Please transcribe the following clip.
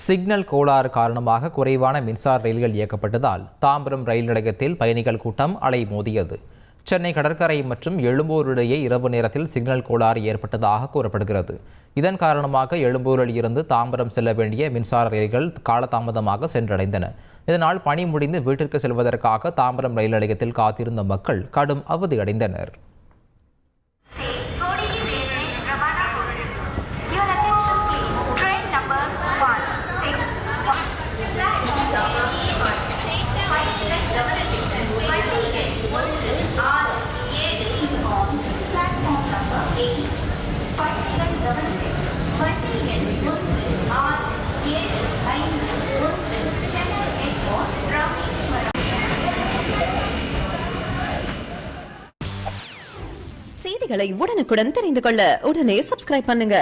Signal கோளாறு காரணமாக குறைவான மின்சார ரயில்கள் இயக்கப்பட்டதால் தாம்பரம் ரயில் நிலையத்தில் பயணிகள் கூட்டம் அலைமோதியது. சென்னை கடற்கரை மற்றும் எழும்பூர் இடையே இரவு நேரத்தில் சிக்னல் கோளாறு ஏற்பட்டதாக கூறப்படுகிறது. இதன் காரணமாக எழும்பூரில் இருந்து தாம்பரம் செல்ல வேண்டிய மின்சார ரயில்கள் காலதாமதமாக சென்றடைந்தன. இதனால் பணி முடிந்து வீட்டிற்கு செல்வதற்காக தாம்பரம் ரயில் நிலையத்தில் காத்திருந்த மக்கள் கடும் அவதியடைந்தனர். செய்திகளை உடனுக்குடன் தெரிந்து கொள்ள உடனே சப்ஸ்கிரைப் பண்ணுங்க.